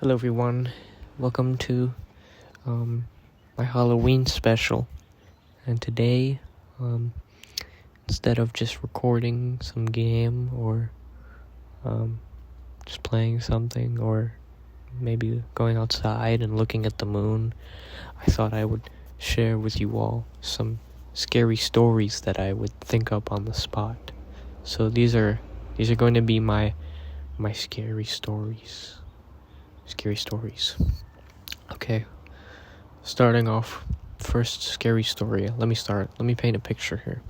Hello everyone, welcome to my Halloween special. And today, instead of just recording some game or just playing something or maybe going outside and looking at the moon, I thought I would share with you all some scary stories that I would think up on the spot. So these are going to be my scary stories. Okay, starting off, first scary story. Let me paint a picture here.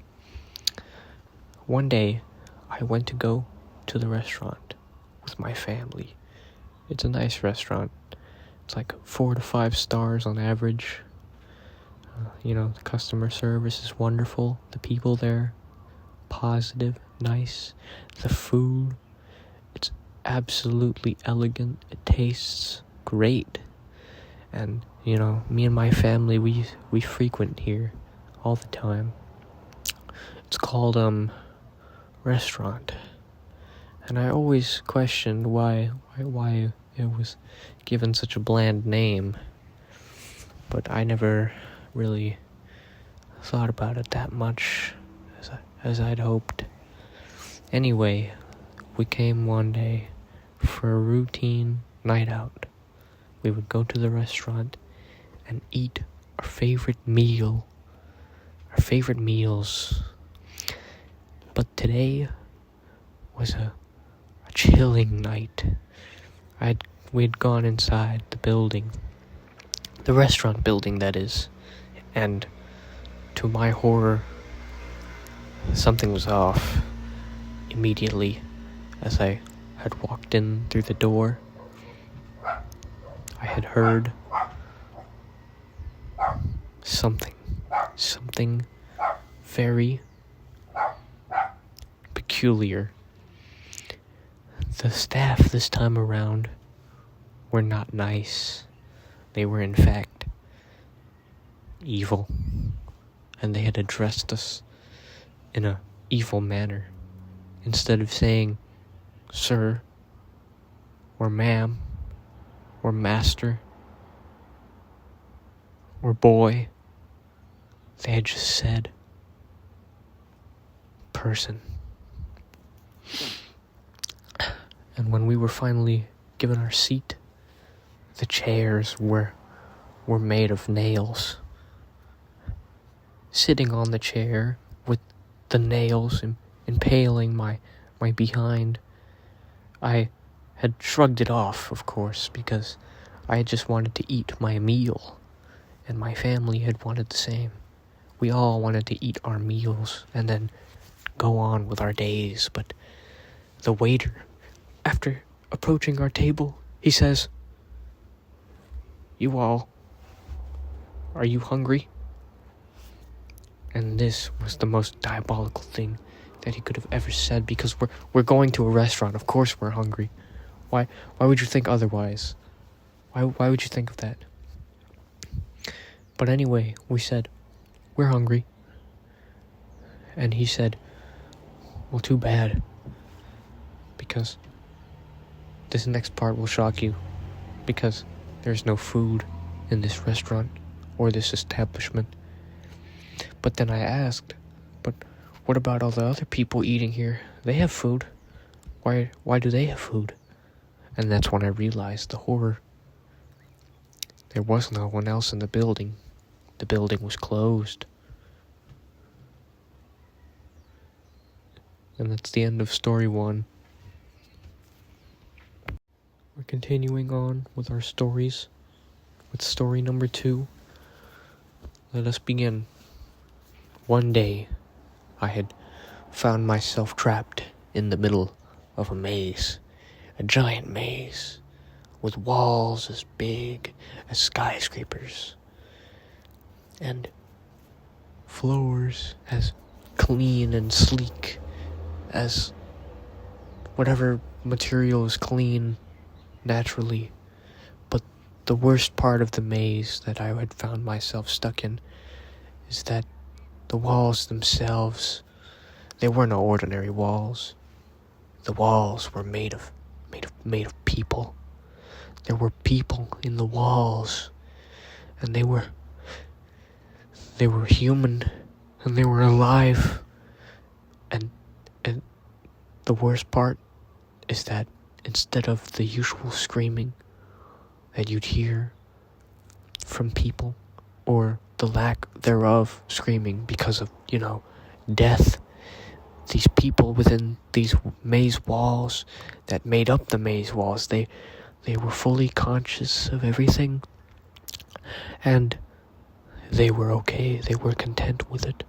One day, I went to go to the restaurant with my family. It's a nice restaurant. It's like 4 to 5 stars on average. The customer service is wonderful. The people there, positive, nice. The food, it's absolutely elegant. It tastes great. And, me and my family, we frequent here all the time. It's called, restaurant. And I always questioned why it was given such a bland name. But I never really thought about it that much as I'd hoped. Anyway, we came one day for a routine night out. We would go to the restaurant and eat our favorite meals. But today was a chilling night. We had gone inside the building, the restaurant building that is, and to my horror, something was off immediately as I had walked in through the door. I had heard something very peculiar. The staff this time around were not nice. They were in fact evil, and they had addressed us in a evil manner. Instead of saying sir or ma'am or master or boy, they had just said person. And when we were finally given our seat, the chairs were made of nails. Sitting on the chair with the nails impaling my behind, I had shrugged it off, of course, because I had just wanted to eat my meal, and my family had wanted the same. We all wanted to eat our meals and then go on with our days, but the waiter, after approaching our table, he says, "You all, are you hungry?" And this was the most diabolical thing that he could have ever said, because we're going to a restaurant. Of course we're hungry. Why would you think otherwise? Why would you think of that? But anyway, we said, "We're hungry." And he said, "Well, too bad, because this next part will shock you, because there's no food in this restaurant or this establishment." But then I asked, "But what about all the other people eating here? They have food. Why do they have food?" And that's when I realized the horror. There was no one else in the building. The building was closed. And that's the end of story 1. We're continuing on with our stories, with story number 2. Let us begin. One day, I had found myself trapped in the middle of a maze, a giant maze, with walls as big as skyscrapers, and floors as clean and sleek as whatever material is clean naturally. But the worst part of the maze that I had found myself stuck in is that the walls themselves, they were no ordinary walls. The walls were made of people. There were people in the walls, and they were human, and they were alive. And the worst part is that instead of the usual screaming that you'd hear from people, or the lack thereof screaming because of, death, these people within these maze walls that made up the maze walls, they were fully conscious of everything, and they were okay. They were content with it.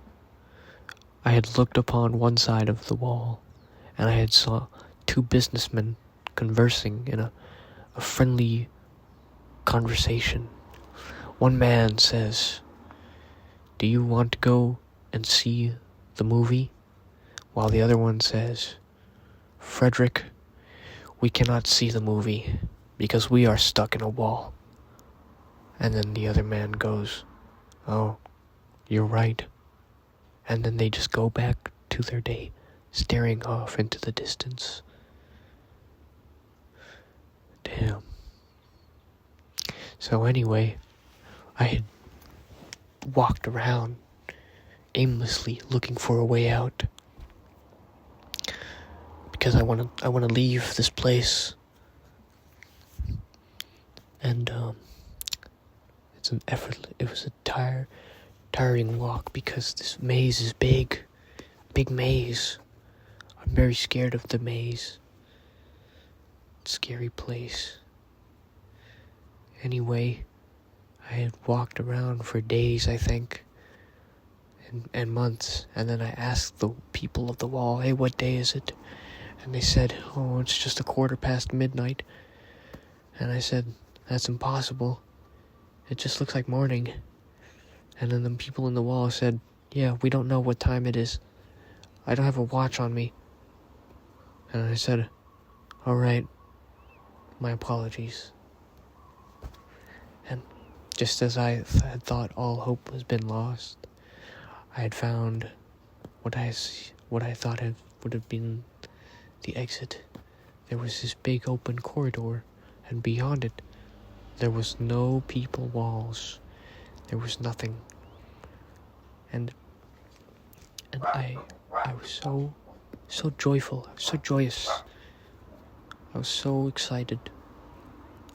I had looked upon one side of the wall, and I had saw two businessmen conversing in a friendly conversation. One man says, "Do you want to go and see the movie?" While the other one says, "Frederick, we cannot see the movie because we are stuck in a wall." And then the other man goes, "Oh, you're right." And then they just go back to their day, staring off into the distance. Damn. So anyway, I had walked around aimlessly looking for a way out, because I want to leave this place. And it was a tiring walk, because this maze is big maze. I'm very scared of the maze. Scary place. Anyway, I had walked around for days, I think, and months, and then I asked the people of the wall, "Hey, what day is it?" And they said, "Oh, it's just midnight." And I said, "That's impossible. It just looks like morning." And then the people in the wall said, "Yeah, we don't know what time it is. I don't have a watch on me." And I said, "All right, my apologies." And just as I had thought all hope has been lost, I had found what I thought would have been the exit. There was this big open corridor, and beyond it, there was no people walls. There was nothing. And I was so joyful, so joyous. I was so excited.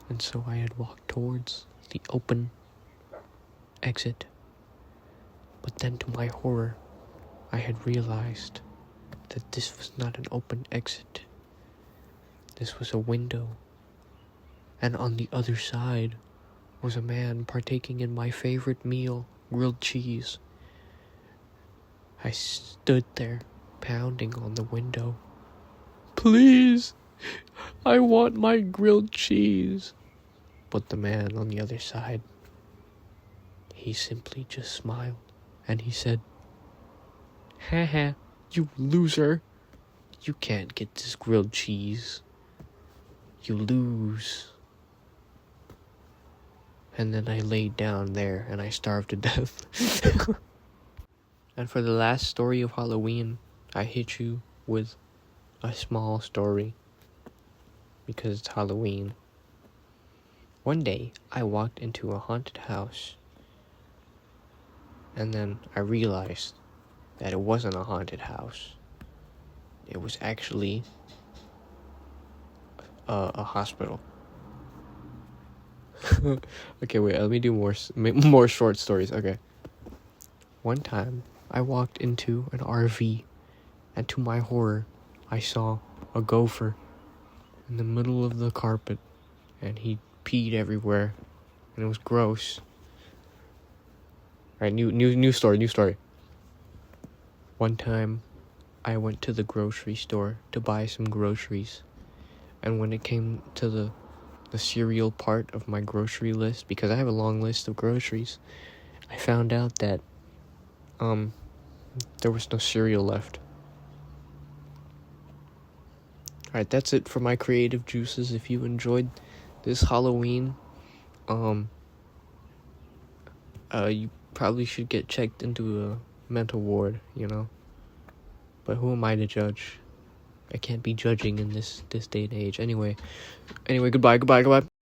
And so I had walked towards the open exit. But then, to my horror, I had realized that this was not an open exit. This was a window. And on the other side was a man partaking in my favorite meal, grilled cheese. I stood there, pounding on the window. "Please, I want my grilled cheese." But the man on the other side, he simply just smiled, and he said, "Haha, you loser. You can't get this grilled cheese. You lose." And then I laid down there, and I starved to death. And for the last story of Halloween, I hit you with a small story, because it's Halloween. One day, I walked into a haunted house, and then I realized that it wasn't a haunted house. It was actually a hospital. Okay, wait, let me do more short stories. Okay. One time, I walked into an RV, and to my horror, I saw a gopher in the middle of the carpet, and he peed everywhere, and it was gross. Alright, new story. One time, I went to the grocery store to buy some groceries, and when it came to the cereal part of my grocery list, because I have a long list of groceries, I found out that there was no cereal left. Alright, that's it for my creative juices. If you enjoyed this Halloween, you probably should get checked into a mental ward, But who am I to judge? I can't be judging in this day and age. Anyway, goodbye.